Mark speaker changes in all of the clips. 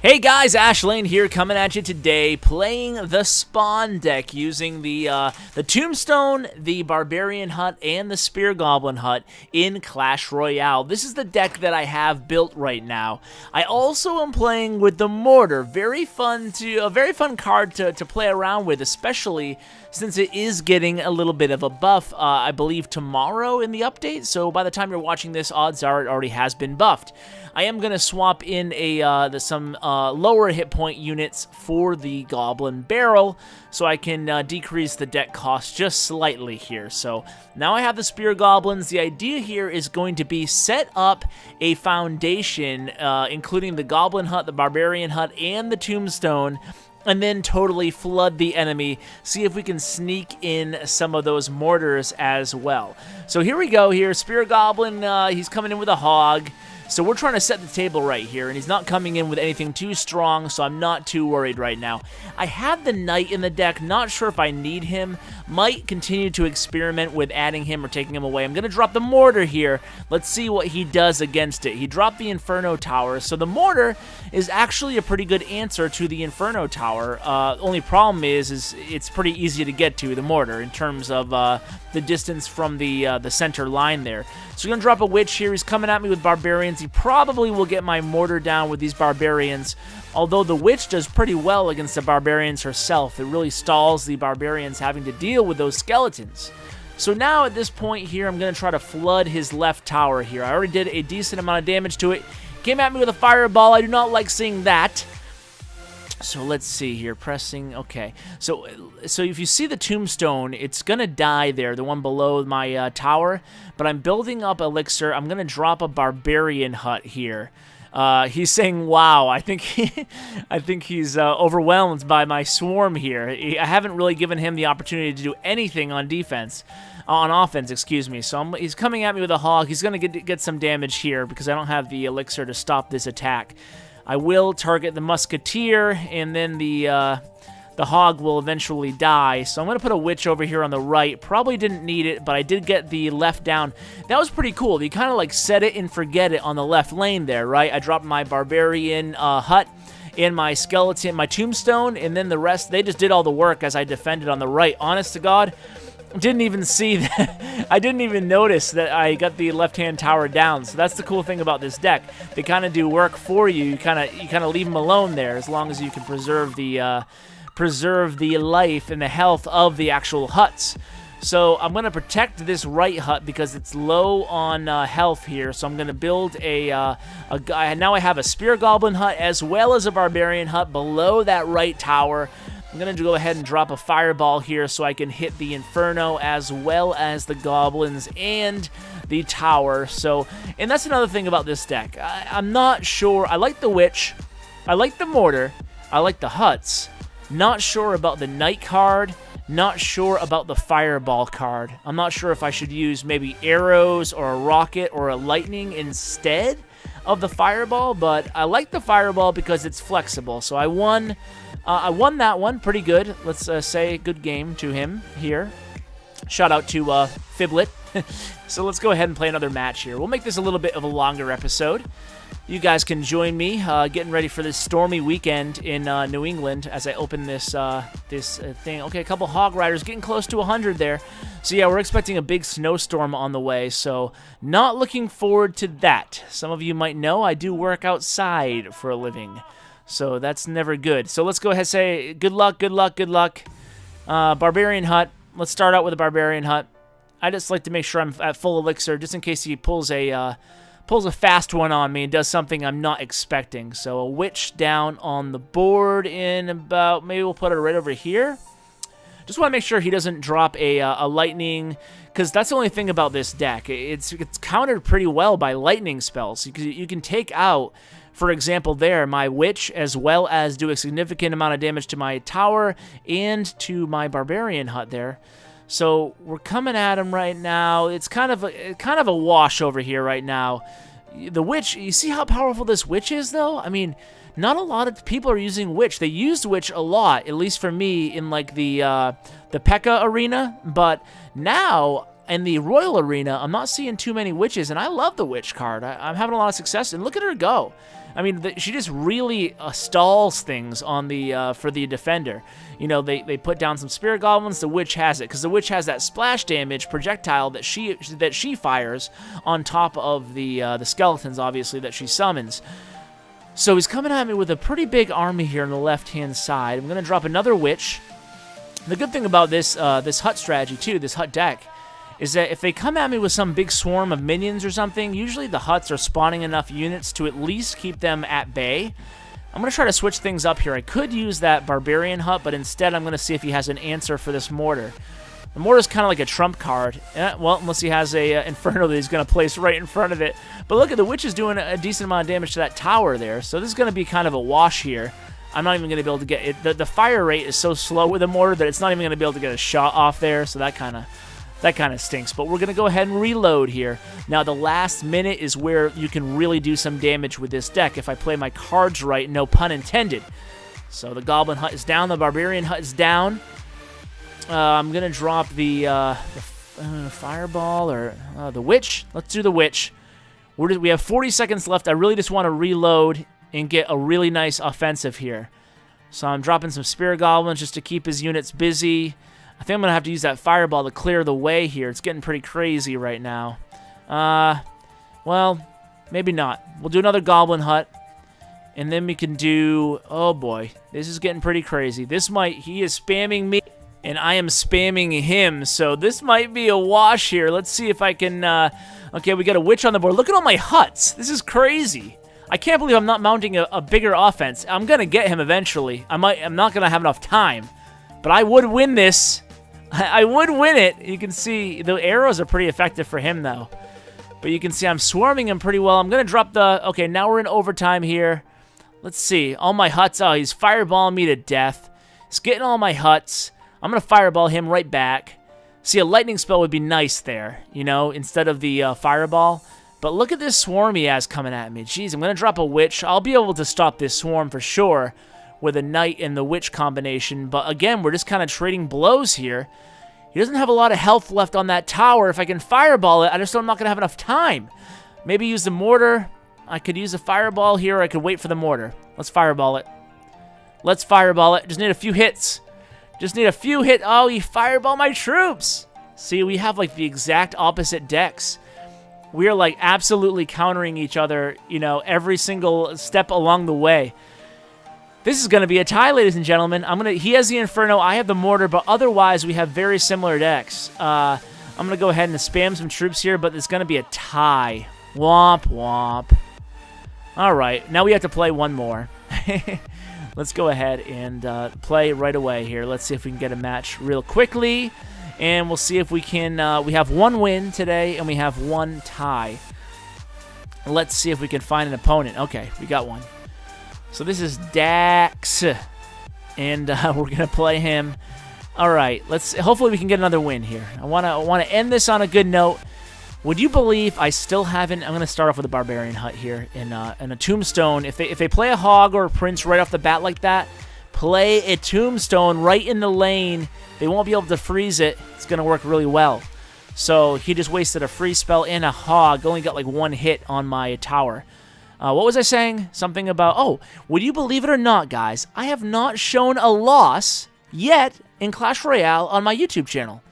Speaker 1: Hey guys, Ashlane here, coming at you today, playing the Spawn deck using the Tombstone, the Barbarian Hut, and the Spear Goblin Hut in Clash Royale. This is the deck that I have built right now. I also am playing with the Mortar. A very fun card to play around with, especially since it is getting a little bit of a buff, I believe tomorrow in the update. So by the time you're watching this, odds are it already has been buffed. I am going to swap in some lower hit point units for the Goblin Barrel so I can decrease the deck cost just slightly here. So now I have the Spear Goblins. The idea here is going to be set up a foundation, including the Goblin Hut, the Barbarian Hut, and the Tombstone, and then totally flood the enemy, see if we can sneak in some of those mortars as well. So here we go here, Spear Goblin, he's coming in with a hog. So we're trying to set the table right here, and he's not coming in with anything too strong, so I'm not too worried right now. I have the Knight in the deck, not sure if I need him. Might continue to experiment with adding him or taking him away. I'm going to drop the Mortar here. Let's see what he does against it. He dropped the Inferno Tower, so the Mortar is actually a pretty good answer to the Inferno Tower. Only problem is it's pretty easy to get to, the Mortar, in terms of the distance from the center line there. So we're going to drop a Witch here. He's coming at me with Barbarians. He probably will get my Mortar down with these Barbarians, although the Witch does pretty well against the Barbarians herself. It really stalls the Barbarians having to deal with those skeletons. So now at this point here, I'm going to try to flood his left tower here. I already did a decent amount of damage to it. Came at me with a fireball. I do not like seeing that. So let's see here, pressing, okay. So if you see the Tombstone, it's going to die there, the one below my tower. But I'm building up Elixir. I'm going to drop a Barbarian Hut here. He's saying, wow, I think he's overwhelmed by my swarm here. I haven't really given him the opportunity to do anything on defense. On offense, excuse me. So he's coming at me with a hog. He's going to get some damage here because I don't have the Elixir to stop this attack. I will target the Musketeer, and then the Hog will eventually die. So I'm going to put a Witch over here on the right. Probably didn't need it, but I did get the left down. That was pretty cool. You kind of like set it and forget it on the left lane there, right? I dropped my Barbarian Hut and my Skeleton, my Tombstone, and then the rest, they just did all the work as I defended on the right. Honest to God, didn't even see that. I didn't even notice that I got the left-hand tower down. So that's the cool thing about this deck. They kind of do work for you. You kind of leave them alone there as long as you can preserve the life and the health of the actual huts. So I'm going to protect this right hut because it's low on health here. So I'm going to build now I have a Spear Goblin Hut as well as a Barbarian Hut below that right tower. I'm going to go ahead and drop a fireball here so I can hit the Inferno as well as the Goblins and the Tower. So, and that's another thing about this deck. I'm not sure. I like the Witch. I like the Mortar. I like the Huts. Not sure about the Knight card. Not sure about the Fireball card. I'm not sure if I should use maybe arrows or a rocket or a lightning instead of the Fireball, but I like the Fireball because it's flexible. So I won that one pretty good. Let's say good game to him here. Shout out to Fiblet. So let's go ahead and play another match here. We'll make this a little bit of a longer episode. You guys can join me getting ready for this stormy weekend in New England as I open this thing. Okay, a couple Hog Riders getting close to 100 there. So yeah, we're expecting a big snowstorm on the way, so not looking forward to that. Some of you might know I do work outside for a living, so that's never good. So let's go ahead and say good luck, good luck, good luck. Barbarian Hut. Let's start out with a Barbarian Hut. I just like to make sure I'm at full Elixir just in case he pulls a fast one on me and does something I'm not expecting. So a Witch down on the board in about, maybe we'll put it right over here. Just want to make sure he doesn't drop a lightning, because that's the only thing about this deck. It's countered pretty well by lightning spells. You can take out, for example there, my Witch, as well as do a significant amount of damage to my tower and to my Barbarian Hut there. So we're coming at him right now. It's kind of a wash over here right now. The Witch, you see how powerful this Witch is, though? I mean, not a lot of people are using Witch. They used Witch a lot, at least for me, in like the P.E.K.K.A. arena. But now in the Royal Arena, I'm not seeing too many witches, and I love the witch card. I'm having a lot of success, and look at her go. I mean, she just really stalls things on the for the defender. You know, they put down some spirit goblins. The witch has it because the witch has that splash damage projectile that she fires on top of the skeletons, obviously, that she summons. So he's coming at me with a pretty big army here on the left-hand side. I'm going to drop another witch. The good thing about this this hut strategy, too, this hut deck, is that if they come at me with some big swarm of minions or something, usually the huts are spawning enough units to at least keep them at bay. I'm going to try to switch things up here. I could use that barbarian hut, but instead I'm going to see if he has an answer for this mortar. The mortar is kind of like a trump card. Well, unless he has a Inferno that he's going to place right in front of it. But look, the witch is doing a decent amount of damage to that tower there. So this is going to be kind of a wash here. I'm not even going to be able to get it. The fire rate is so slow with the mortar that it's not even going to be able to get a shot off there. So that kind of stinks. But we're going to go ahead and reload here. Now, the last minute is where you can really do some damage with this deck if I play my cards right, no pun intended. So the Goblin hut is down. The Barbarian hut is down. I'm going to drop the Fireball or the Witch. Let's do the Witch. We have 40 seconds left. I really just want to reload and get a really nice offensive here. So I'm dropping some Spirit Goblins just to keep his units busy. I think I'm going to have to use that Fireball to clear the way here. It's getting pretty crazy right now. Well, maybe not. We'll do another Goblin hut. And then we can do... Oh, boy. This is getting pretty crazy. He is spamming me, and I am spamming him. So this might be a wash here. Let's see if I can... Okay, we got a Witch on the board. Look at all my huts. This is crazy. I can't believe I'm not mounting a bigger offense. I'm going to get him eventually. I'm not going to have enough time. But I would win this. I would win it. You can see the arrows are pretty effective for him, though. But you can see I'm swarming him pretty well. I'm going to drop the... Okay, now we're in overtime here. Let's see. All my huts. Oh, he's fireballing me to death. He's getting all my huts. I'm going to fireball him right back. See, a lightning spell would be nice there, you know, instead of the fireball. But look at this swarm he has coming at me. Jeez, I'm going to drop a witch. I'll be able to stop this swarm for sure with a knight and the witch combination. But again, we're just kind of trading blows here. He doesn't have a lot of health left on that tower. If I can fireball it, I'm not going to have enough time. Maybe use the mortar. I could use a fireball here, or I could wait for the mortar. Let's fireball it. Let's fireball it. Just need a few hits. Just need a few hits. Oh, he fireballed my troops. See, we have like the exact opposite decks. We are like absolutely countering each other, you know, every single step along the way. This is going to be a tie, ladies and gentlemen. He has the Inferno, I have the Mortar, but otherwise we have very similar decks. I'm going to go ahead and spam some troops here, but it's going to be a tie. Womp, womp. All right, now we have to play one more. Let's go ahead and play right away here. Let's see if we can get a match real quickly. And we'll see if we can... we have one win today, and we have one tie. Let's see if we can find an opponent. Okay, we got one. So this is Dax, and we're going to play him. All right, hopefully we can get another win here. I want to end this on a good note. Would you believe I still haven't... I'm going to start off with a Barbarian Hut here in a Tombstone. If they play a Hog or a Prince right off the bat like that, play a Tombstone right in the lane. They won't be able to freeze it. It's going to work really well. So he just wasted a free spell and a Hog. Only got like one hit on my tower. What was I saying? Something about... Oh, would you believe it or not, guys? I have not shown a loss yet in Clash Royale on my YouTube channel.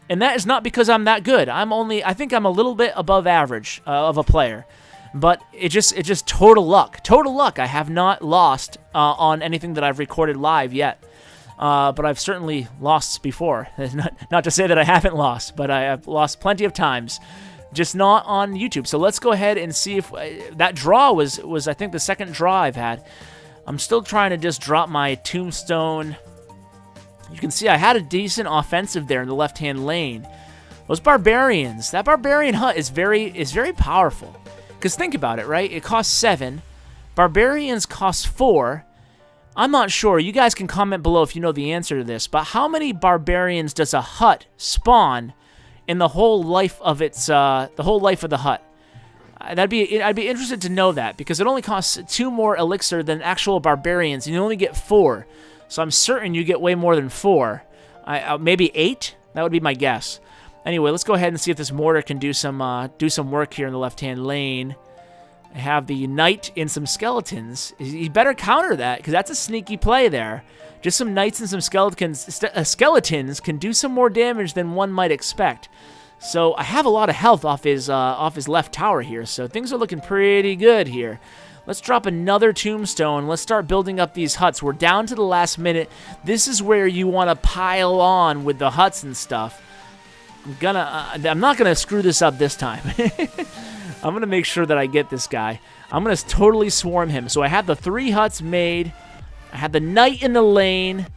Speaker 1: And that is not because I'm that good. I think I'm a little bit above average of a player. But it's just total luck. Total luck. I have not lost on anything that I've recorded live yet. But I've certainly lost before. Not to say that I haven't lost, but I have lost plenty of times. Just not on YouTube. So let's go ahead and see if... that draw was, I think, the second draw I've had. I'm still trying to just drop my Tombstone... You can see I had a decent offensive there in the left-hand lane. Those Barbarians, that Barbarian Hut is very powerful. Because think about it, right? It costs 7. Barbarians cost 4. I'm not sure. You guys can comment below if you know the answer to this. But how many Barbarians does a hut spawn in the whole life of the hut? I'd be interested to know that, because it only costs 2 more elixir than actual Barbarians, and you only get 4. So I'm certain you get way more than 4. Maybe 8? That would be my guess. Anyway, let's go ahead and see if this mortar can do some work here in the left-hand lane. I have the knight and some skeletons. You better counter that, because that's a sneaky play there. Just some knights and some skeletons can do some more damage than one might expect. So I have a lot of health off his left tower here, so things are looking pretty good here. Let's drop another tombstone. Let's start building up these huts. We're down to the last minute. This is where you want to pile on with the huts and stuff. I'm not gonna screw this up this time. I'm gonna make sure that I get this guy. I'm gonna totally swarm him. So I have the 3 huts made. I have the knight in the lane.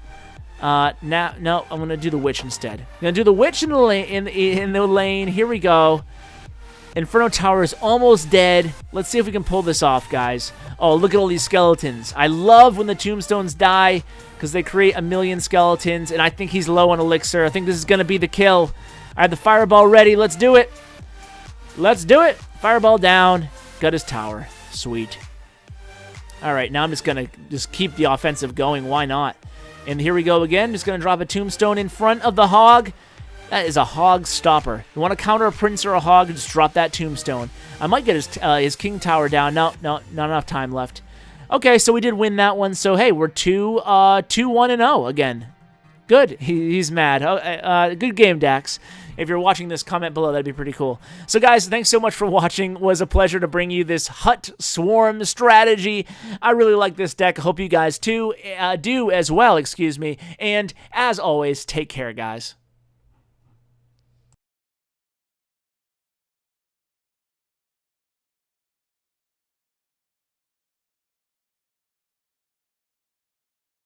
Speaker 1: No, I'm gonna do the witch instead. I'm gonna do the witch in the lane. In the lane. Here we go. Inferno Tower is almost dead. Let's see if we can pull this off, guys. Oh, look at all these skeletons. I love when the tombstones die because they create a million skeletons, and I think he's low on elixir. I think this is gonna be the kill. I have the fireball ready. Let's do it. Let's do it. Fireball down. Got his tower. Sweet. All right, now I'm just going to keep the offensive going. Why not? And here we go again. Just going to drop a tombstone in front of the hog. That is a hog stopper. You want to counter a prince or a hog, just drop that tombstone. I might get his king tower down. No, not enough time left. Okay, so we did win that one. So, hey, we're 2-1-0 again. Good. He's mad. Good game, Dax. If you're watching this, comment below. That'd be pretty cool. So, guys, thanks so much for watching. It was a pleasure to bring you this hut swarm strategy. I really like this deck. I hope you guys, too, do as well, excuse me. And, as always, take care, guys.